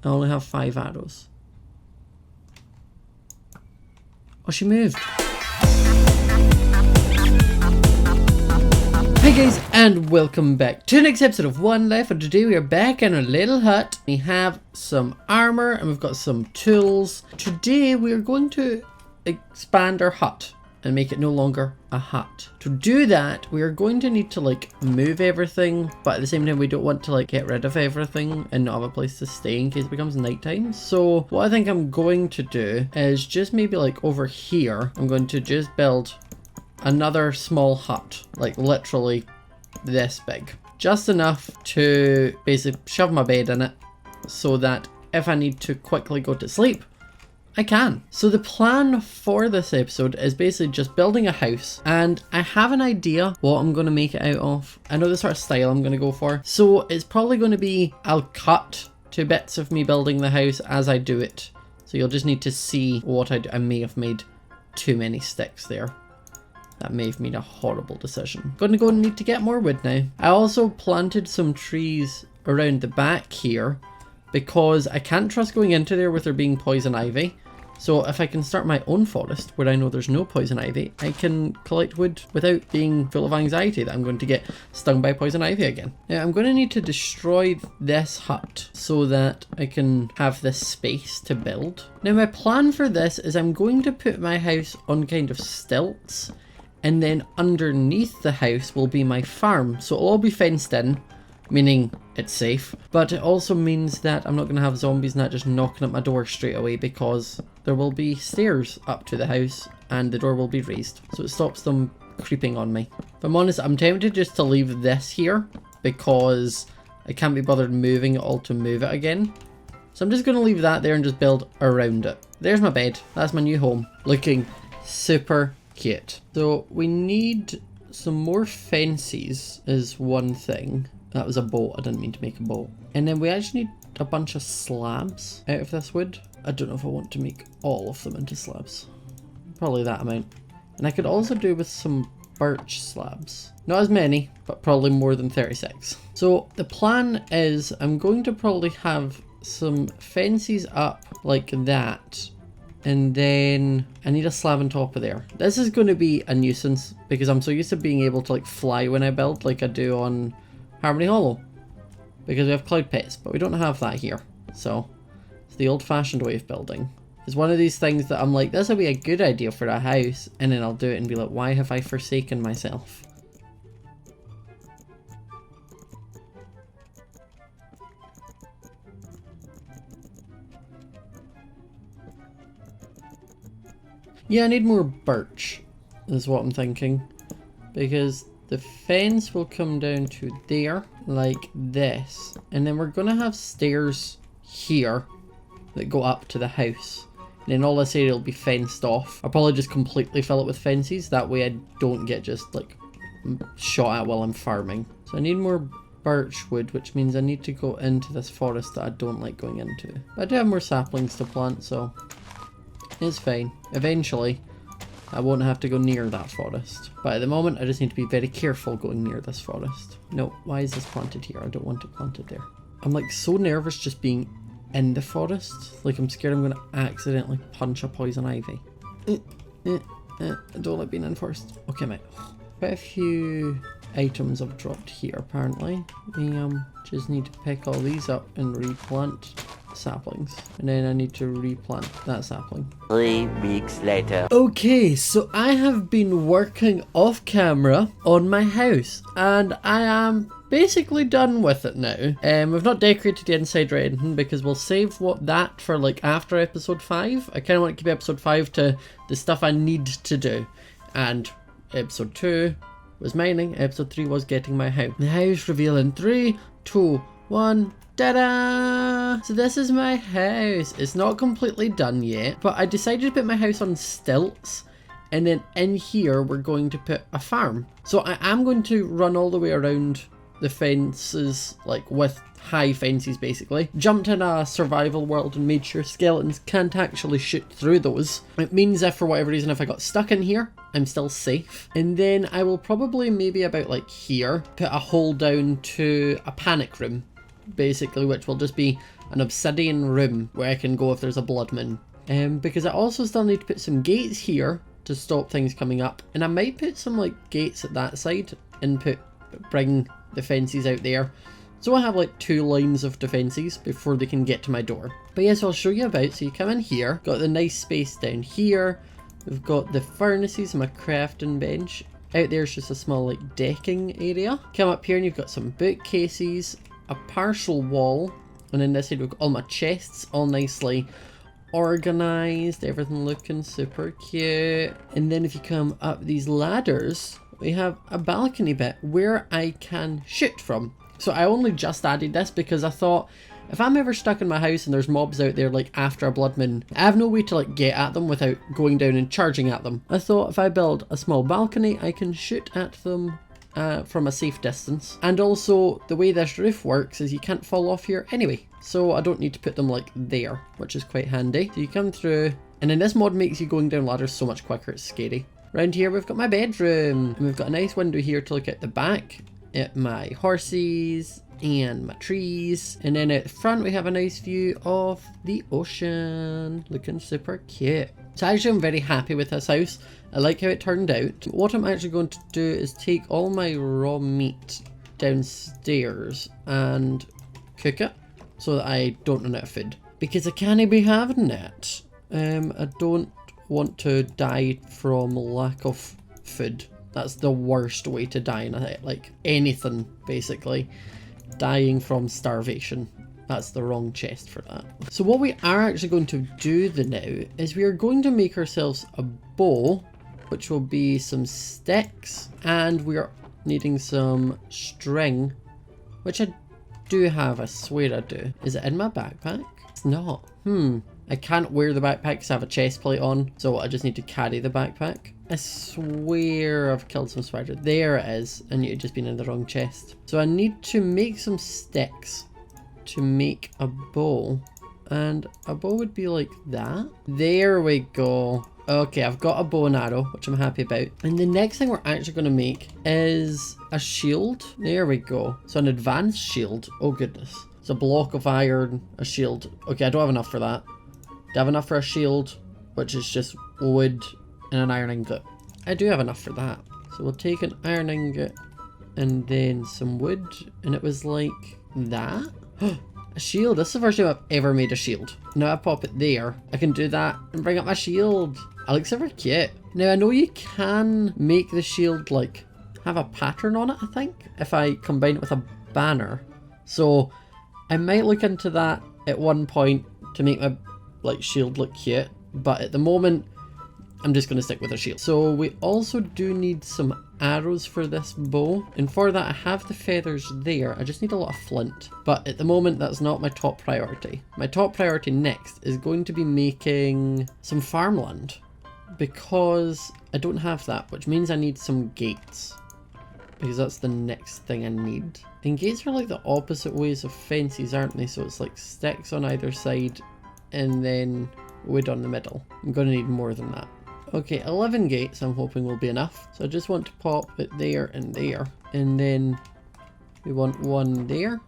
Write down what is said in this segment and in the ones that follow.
I only have 5 arrows. Oh, she moved. Hey guys, and welcome back to the next episode of One Life, and today we are back in a little hut. We have some armor and we've got some tools. Today we are going to expand our hut and make it no longer a hut. To do that, we are going to need to move everything, but at the same time we don't want to get rid of everything and not have a place to stay in case it becomes nighttime. So what I think I'm going to do is just maybe over here, I'm going to just build another small hut, literally this big, just enough to basically shove my bed in it so that if I need to quickly go to sleep, I can. So the plan for this episode is basically just building a house, and I have an idea what I'm going to make it out of. I know the sort of style I'm going to go for, so it's probably going to be, I'll cut to bits of me building the house as I do it, so you'll just need to see what I do. I may have made too many sticks there. That may have made a horrible decision. Gonna go and need to get more wood now. I also planted some trees around the back here because I can't trust going into there with there being poison ivy. So if I can start my own forest where I know there's no poison ivy, I can collect wood without being full of anxiety that I'm going to get stung by poison ivy again. Now I'm going to need to destroy this hut so that I can have this space to build. Now my plan for this is I'm going to put my house on kind of stilts, and then underneath the house will be my farm. So it'll all be fenced in, meaning it's safe. But it also means that I'm not going to have zombies not just knocking at my door straight away, because there will be stairs up to the house and the door will be raised. So it stops them creeping on me. If I'm honest, I'm tempted just to leave this here because I can't be bothered moving it all to move it again. So I'm just going to leave that there and just build around it. There's my bed. That's my new home. Looking super cute. So we need some more fences is one thing. That was a boat. I didn't mean to make a boat. And then we actually need a bunch of slabs out of this wood. I don't know if I want to make all of them into slabs. Probably that amount. And I could also do with some birch slabs. Not as many, but probably more than 36. So the plan is I'm going to probably have some fences up like that. And then I need a slab on top of there. This is going to be a nuisance because I'm so used to being able to fly when I build like I do on Harmony Hollow. Because we have cloud pits, but we don't have that here. So it's the old-fashioned way of building. It's one of these things that I'm like, this would be a good idea for a house. And then I'll do it and be like, why have I forsaken myself? Yeah, I need more birch, is what I'm thinking. Because the fence will come down to there, like this. And then we're going to have stairs here that go up to the house. And then all this area will be fenced off. I'll probably just completely fill it with fences. That way I don't get just shot at while I'm farming. So I need more birch wood, which means I need to go into this forest that I don't like going into. But I do have more saplings to plant, so it's fine. Eventually, I won't have to go near that forest. But at the moment, I just need to be very careful going near this forest. No, why is this planted here? I don't want it planted there. I'm so nervous just being in the forest. I'm scared I'm going to accidentally punch a poison ivy. I don't like being in forest. Okay, mate. Quite a few items have dropped here, apparently. We just need to pick all these up and replant saplings, and then I need to replant that sapling. 3 weeks later. Okay, so I have been working off camera on my house, and I am basically done with it now. We've not decorated the inside or anything because we'll save that for after episode 5. I kind of want to keep episode 5 to the stuff I need to do, and episode 2 was mining, episode 3 was getting my house. The house reveal in 3, 2, 1. Ta-da! So this is my house. It's not completely done yet, but I decided to put my house on stilts, and then in here we're going to put a farm. So I am going to run all the way around the fences, with high fences basically. Jumped in a survival world and made sure skeletons can't actually shoot through those. It means if for whatever reason if I got stuck in here, I'm still safe. And then I will probably maybe about here put a hole down to a panic room, basically, which will just be an obsidian room where I can go if there's a blood moon. Because I also still need to put some gates here to stop things coming up. And I might put some like gates at that side and bring the fences out there. So I have like 2 lines of defences before they can get to my door. But yes, I'll show you about. So you come in here, got the nice space down here. We've got the furnaces and my crafting bench. Out there's just a small like decking area. Come up here and you've got some bookcases, a partial wall. And then this side we've got all my chests all nicely organised, everything looking super cute. And then if you come up these ladders, we have a balcony bit where I can shoot from. So I only just added this because I thought if I'm ever stuck in my house and there's mobs out there like after a blood moon, I have no way to like get at them without going down and charging at them. I thought if I build a small balcony, I can shoot at them from a safe distance. And also the way this roof works is you can't fall off here anyway. So I don't need to put them like there, which is quite handy. So you come through, and then this mod makes you going down ladders so much quicker, it's scary. Round here we've got my bedroom, and we've got a nice window here to look at the back, at my horses and my trees. And then at the front we have a nice view of the ocean, looking super cute. So actually I'm very happy with this house. I like how it turned out. What I'm actually going to do is take all my raw meat downstairs and cook it so that I don't run out of food, because I can't be having it. I don't want to die from lack of food. That's the worst way to die in like anything, basically. Dying from starvation. That's the wrong chest for that. So what we are actually going to do now is we are going to make ourselves a bow, which will be some sticks, and we are needing some string, which I do have, I swear I do. Is it in my backpack? It's not. I can't wear the backpack because I have a chest plate on, so I just need to carry the backpack. I swear I've killed some spiders. There it is, and you've just been in the wrong chest. So I need to make some sticks to make a bow, and a bow would be like that. There we go. Okay, I've got a bow and arrow, which I'm happy about. And the next thing we're actually going to make is a shield. There we go. So an advanced shield. Oh goodness. It's a block of iron, a shield. Okay, I don't have enough for that. Do I have enough for a shield, which is just wood and an iron ingot? I do have enough for that. So we'll take an iron ingot and then some wood, and it was like that. A shield. This is the first time I've ever made a shield. Now I pop it there. I can do that and bring up my shield. It looks super cute. Now I know you can make the shield like have a pattern on it, I think, if I combine it with a banner. So I might look into that at one point to make my like shield look cute, but at the moment I'm just going to stick with a shield. So we also do need some arrows for this bow, and for that I have the feathers there. I just need a lot of flint, but at the moment that's not my top priority. My top priority next is going to be making some farmland, because I don't have that, which means I need some gates, because that's the next thing I need. And gates are like the opposite ways of fences, aren't they? So it's like sticks on either side and then wood on the middle. I'm going to need more than that. Okay, 11 gates I'm hoping will be enough. So I just want to pop it there and there. And then we want one there.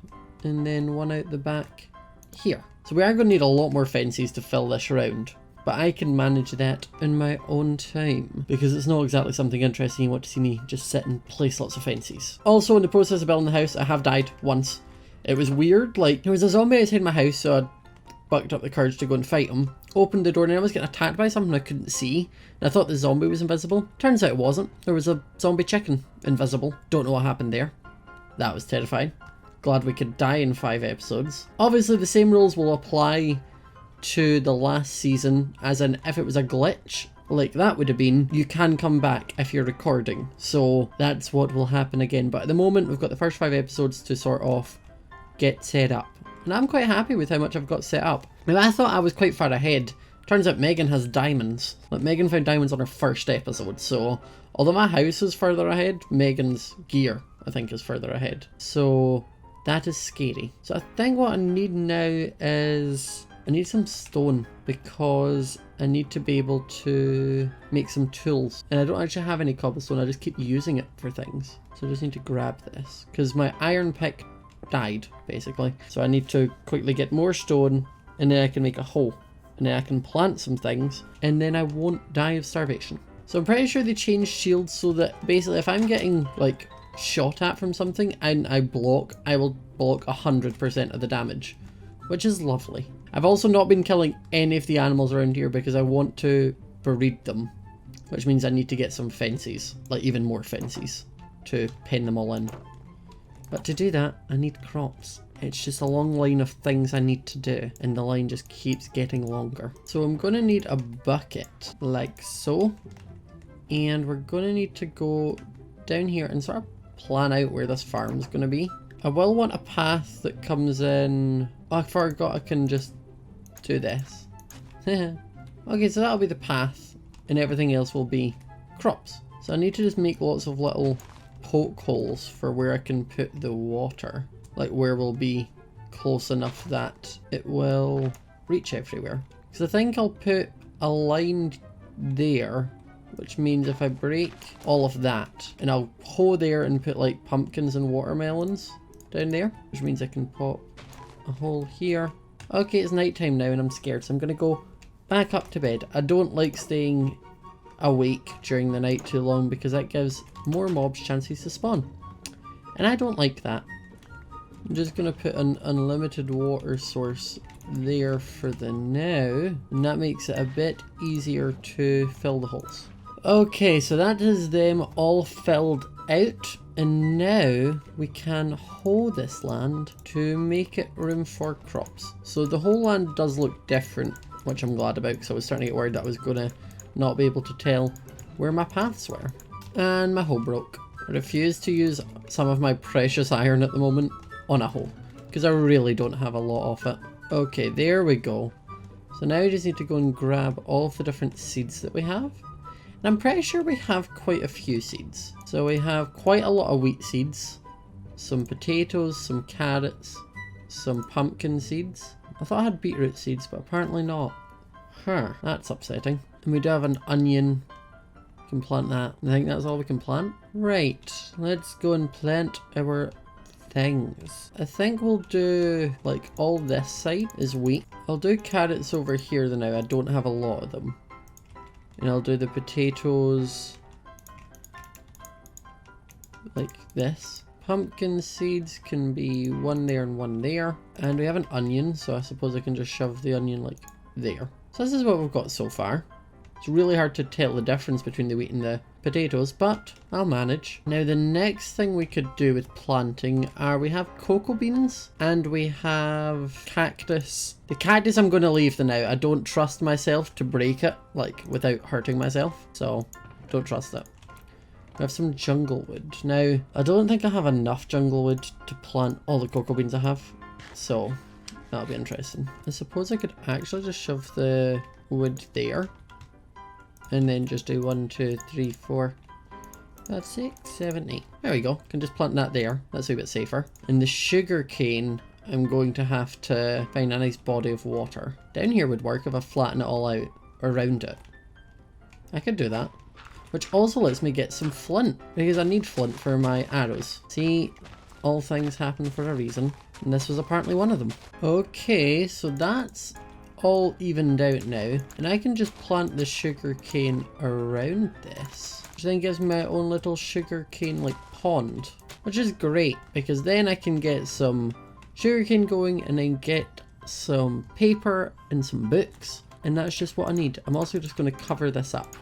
And then one out the back here. So we are going to need a lot more fences to fill this round. But I can manage that in my own time, because it's not exactly something interesting you want to see me just sit and place lots of fences. Also, in the process of building the house, I have died once. It was weird. Like, there was a zombie outside my house, so I bucked up the courage to go and fight him. Opened the door and I was getting attacked by something I couldn't see. And I thought the zombie was invisible. Turns out it wasn't. There was a zombie chicken invisible. Don't know what happened there. That was terrifying. Glad we could die in 5 episodes. Obviously the same rules will apply to the last season, as in if it was a glitch like that would have been, you can come back if you're recording. So that's what will happen again. But at the moment we've got the first 5 episodes to sort of get set up. And I'm quite happy with how much I've got set up. Now I thought I was quite far ahead. Turns out Megan has diamonds. Like, Megan found diamonds on her first episode, so although my house is further ahead, Megan's gear I think is further ahead. So that is scary. So I think what I need now is I need some stone, because I need to be able to make some tools. And I don't actually have any cobblestone, I just keep using it for things. So I just need to grab this, because my iron pick died, basically. So I need to quickly get more stone, and then I can make a hole. And then I can plant some things, and then I won't die of starvation. So I'm pretty sure they changed shields so that basically if I'm getting like shot at from something and I will block 100% of the damage, which is lovely. I've also not been killing any of the animals around here because I want to breed them, which means I need to get some fences, like even more fences, to pen them all in. But to do that, I need crops. It's just a long line of things I need to do, and the line just keeps getting longer. So I'm going to need a bucket, like so. And we're going to need to go down here and sort of plan out where this farm is going to be. I will want a path that comes in... Oh, I forgot I can just do this. Okay, so that'll be the path, and everything else will be crops. So I need to just make lots of little poke holes for where I can put the water. Like where will be close enough that it will reach everywhere. Because I think I'll put a line there, which means if I break all of that, and I'll hoe there and put like pumpkins and watermelons down there, which means I can pop a hole here. Okay, it's nighttime now and I'm scared, so I'm gonna go back up to bed. I don't like staying awake during the night too long because that gives more mobs chances to spawn. And I don't like that. I'm just going to put an unlimited water source there for the now, and that makes it a bit easier to fill the holes. Okay, so that is them all filled out, and now we can hoe this land to make it room for crops. So the whole land does look different, which I'm glad about because I was starting to get worried that I was going to not be able to tell where my paths were. And my hoe broke. I refuse to use some of my precious iron at the moment on a hoe, because I really don't have a lot of it. Okay, there we go. So now we just need to go and grab all of the different seeds that we have. And I'm pretty sure we have quite a few seeds. So we have quite a lot of wheat seeds, some potatoes, some carrots, some pumpkin seeds. I thought I had beetroot seeds, but apparently not. Huh, that's upsetting. And we do have an onion. We can plant that. I think that's all we can plant. Right, let's go and plant our things. I think we'll do like all this side is wheat. I'll do carrots over here now. I don't have a lot of them. And I'll do the potatoes like this. Pumpkin seeds can be one there and one there. And we have an onion, so I suppose I can just shove the onion like there. So this is what we've got so far. It's really hard to tell the difference between the wheat and the potatoes, but I'll manage. Now the next thing we could do with planting are we have cocoa beans and we have cactus. The cactus I'm going to leave for now. I don't trust myself to break it, like without hurting myself, so don't trust it. We have some jungle wood. Now, I don't think I have enough jungle wood to plant all the cocoa beans I have, so that'll be interesting. I suppose I could actually just shove the wood there. And then just do 1, 2, 3, 4, 5, 6, 7, 8. There we go. Can just plant that there. That's a bit safer. And the sugar cane, I'm going to have to find a nice body of water. Down here would work if I flatten it all out around it. I could do that. Which also lets me get some flint, because I need flint for my arrows. See, all things happen for a reason. And this was apparently one of them. Okay, so that's all evened out now, and I can just plant the sugar cane around this, which then gives me my own little sugar cane like pond, which is great because then I can get some sugar cane going and then get some paper and some books, and that's just what I need. I'm also just going to cover this up.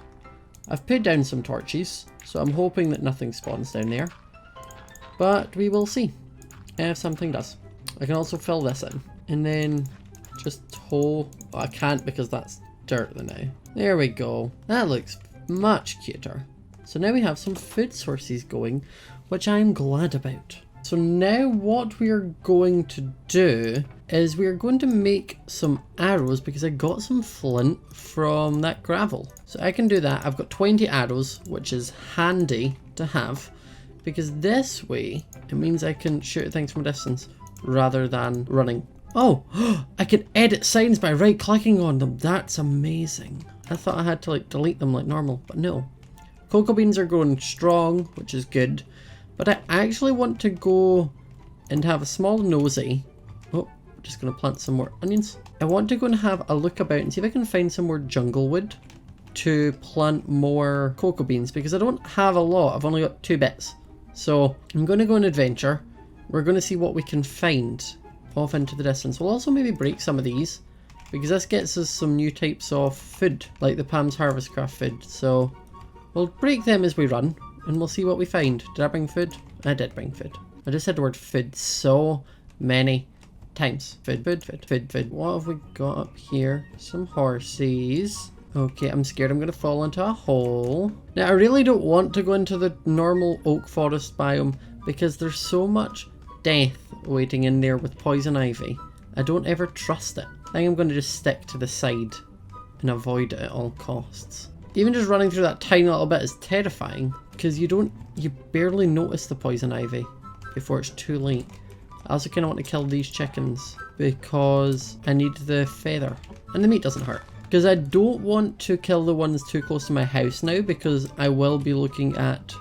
I've put down some torches, so I'm hoping that nothing spawns down there, but we will see if something does. I can also fill this in and then just hoe. Oh, I can't because that's dirt now. There we go. That looks much cuter. So now we have some food sources going, which I'm glad about. So now what we're going to do is we're going to make some arrows because I got some flint from that gravel. So I can do that. I've got 20 arrows, which is handy to have because this way it means I can shoot things from a distance rather than running. Oh, I can edit signs by right clicking on them. That's amazing. I thought I had to like delete them like normal, but no. Cocoa beans are growing strong, which is good. But I actually want to go and have a small nosy. Oh, just going to plant some more onions. I want to go and have a look about and see if I can find some more jungle wood to plant more cocoa beans, because I don't have a lot. I've only got 2 bits. So I'm going to go on adventure. We're going to see what we can find off into the distance. We'll also maybe break some of these, because this gets us some new types of food, like the Pam's Harvest Craft food. So we'll break them as we run, and we'll see what we find. Did I bring food? I did bring food. I just said the word food so many times. Food, food, food, food, food. What have we got up here? Some horses. Okay, I'm scared I'm going to fall into a hole. Now, I really don't want to go into the normal oak forest biome because there's so much death waiting in there with poison ivy. I don't ever trust it. I think I'm going to just stick to the side and avoid it at all costs. Even just running through that tiny little bit is terrifying because you barely notice the poison ivy before it's too late. I also kind of want to kill these chickens because I need the feather and the meat doesn't hurt. Because I don't want to kill the ones too close to my house now, because I will be looking at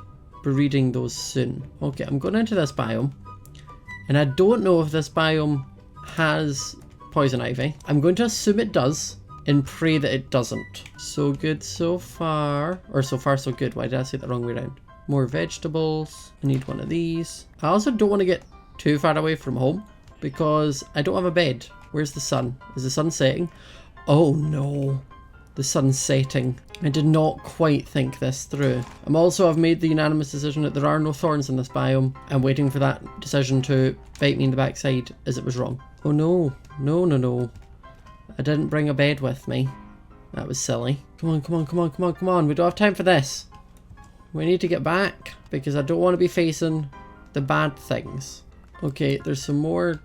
breeding those soon. Okay, I'm going into this biome. And I don't know if this biome has poison ivy. I'm going to assume it does and pray that it doesn't. So good so far. Or so far so good. Why did I say it the wrong way around? More vegetables. I need one of these. I also don't want to get too far away from home because I don't have a bed. Where's the sun? Is the sun setting? Oh no, the sun's setting. I did not quite think this through. I've made the unanimous decision that there are no thorns in this biome. I'm waiting for that decision to bite me in the backside as it was wrong. Oh no, no, no, no. I didn't bring a bed with me. That was silly. Come on, come on, come on, come on, come on. We don't have time for this. We need to get back because I don't want to be facing the bad things. Okay, there's some more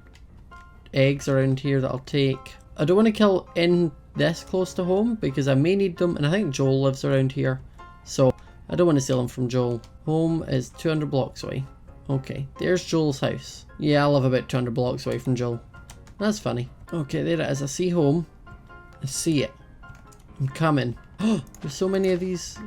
eggs around here that I'll take. I don't want to kill in this close to home because I may need them, and I think Joel lives around here, so I don't want to steal them from Joel. Home is 200 blocks away. Okay, there's Joel's house. Yeah, I live about 200 blocks away from Joel. That's funny. Okay, there it is. I see home. I see it. I'm coming. Oh, there's so many of these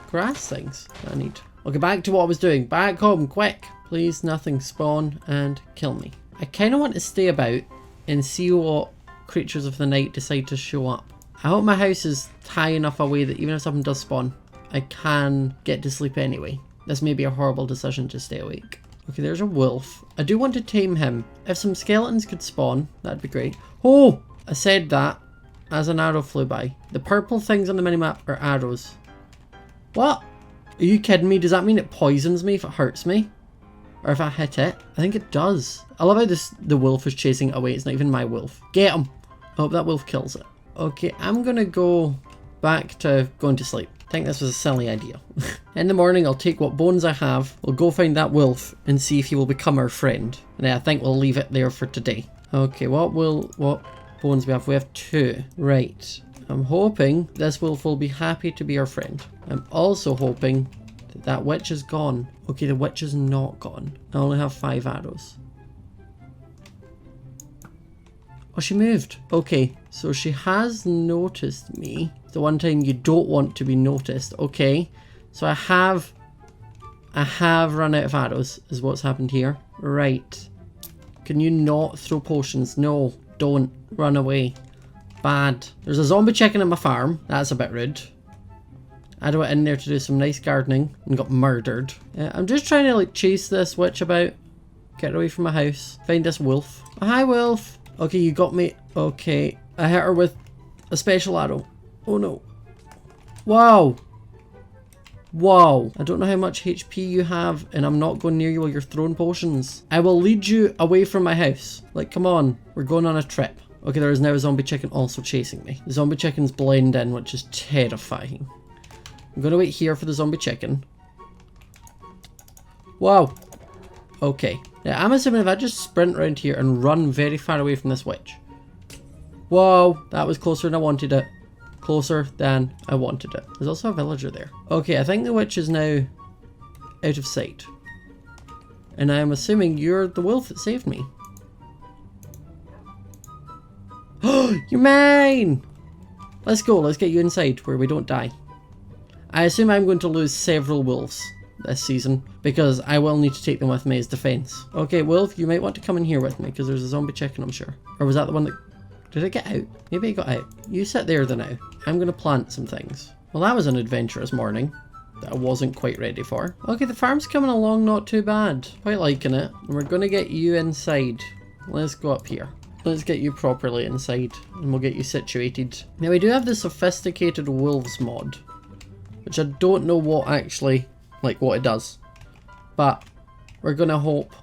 grass things that I need. Okay, back to what I was doing. Back home, quick. Please, nothing spawn and kill me. I kind of want to stay about and see what creatures of the night decide to show up. I hope my house is high enough away that even if something does spawn, I can get to sleep anyway. This may be a horrible decision to stay awake. Okay, there's a wolf. I do want to tame him. If some skeletons could spawn, that'd be great. Oh! I said that as an arrow flew by. The purple things on the minimap are arrows. What? Are you kidding me? Does that mean it poisons me if it hurts me? Or if I hit it? I think it does. I love how the wolf is chasing it away. It's not even my wolf. Get him! I hope that wolf kills it. Okay, I'm gonna go back to going to sleep. I think this was a silly idea. In the morning, I'll take what bones I have. We'll go find that wolf and see if he will become our friend. And I think we'll leave it there for today. Okay, what bones we have? We have 2. Right. I'm hoping this wolf will be happy to be our friend. I'm also hoping that witch is gone. Okay, the witch is not gone. I only have 5 arrows. Oh, she moved. Okay, so she has noticed me. The one time you don't want to be noticed. Okay, so I have run out of arrows is what's happened here. Right. Can you not throw potions? No, don't. Run away. Bad. There's a zombie chicken at my farm. That's a bit rude. I went in there to do some nice gardening and got murdered. I'm just trying to like chase this witch about. Get away from my house. Find this wolf. Oh, hi, wolf. Okay, you got me. Okay. I hit her with a special arrow. Oh no. Wow. Wow. I don't know how much HP you have, and I'm not going near you while you're throwing potions. I will lead you away from my house. Like, come on. We're going on a trip. Okay, there is now a zombie chicken also chasing me. The zombie chickens blend in, which is terrifying. I'm going to wait here for the zombie chicken. Wow. Okay. Now, I'm assuming if I just sprint around here and run very far away from this witch. Whoa. That was closer than I wanted it. Closer than I wanted it. There's also a villager there. Okay, I think the witch is now out of sight. And I'm assuming you're the wolf that saved me. Oh, you're mine! Let's go. Let's get you inside where we don't die. I assume I'm going to lose several wolves this season, because I will need to take them with me as defense. Okay, Wolf, you might want to come in here with me, because there's a zombie chicken, I'm sure. Or was that the one that... Did it get out? Maybe it got out. You sit there the now. I'm going to plant some things. Well, that was an adventurous morning that I wasn't quite ready for. Okay, the farm's coming along not too bad. Quite liking it. And we're going to get you inside. Let's go up here. Let's get you properly inside and we'll get you situated. Now we do have the sophisticated wolves mod, which I don't know what actually, like what it does. But we're going to hope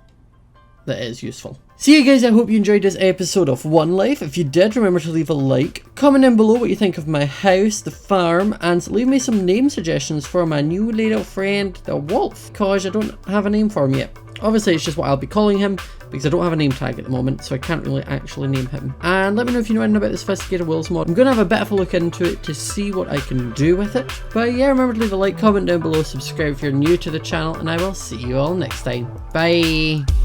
that it is useful. So yeah guys, I hope you enjoyed this episode of One Life. If you did, remember to leave a like, comment down below what you think of my house, the farm, and leave me some name suggestions for my new little friend, the wolf, because I don't have a name for him yet. Obviously it's just what I'll be calling him, because I don't have a name tag at the moment, so I can't really actually name him. And let me know if you know anything about the sophisticated wolves mod. I'm going to have a bit of a look into it to see what I can do with it. But yeah, remember to leave a like, comment down below, subscribe if you're new to the channel, and I will see you all next time. Bye!